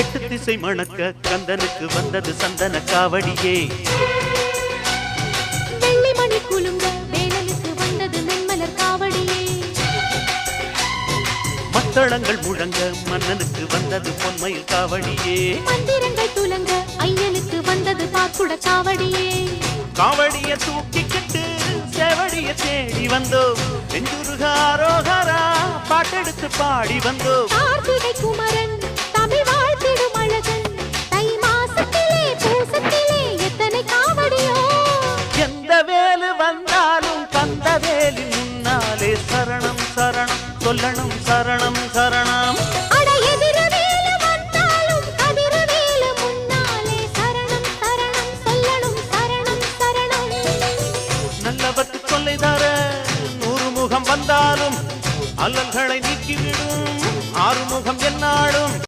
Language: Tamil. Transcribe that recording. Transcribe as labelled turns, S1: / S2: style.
S1: எட்டு திசை மணக்க கந்தனுக்கு வந்தது சந்தன காவடியே.
S2: வெள்ளி மணி குலுங்க வேலனுக்கு வந்தது நன்மலர் காவடியே.
S1: மத்தளங்கள் முழங்க மன்னனுக்கு வந்தது பொன்மயில் காவடியே.
S2: மந்திரங்கள் துலங்க ஐயனுக்கு வந்தது பாக்குட காவடியே.
S1: காவடிய தூக்கிக்கிட்டு சேவடிய தேடி வந்தோம். நெஞ்சுருகாரோகரா பாட்டெடுத்து பாடி வந்தோம்.
S2: கார்த்திகை குமரன்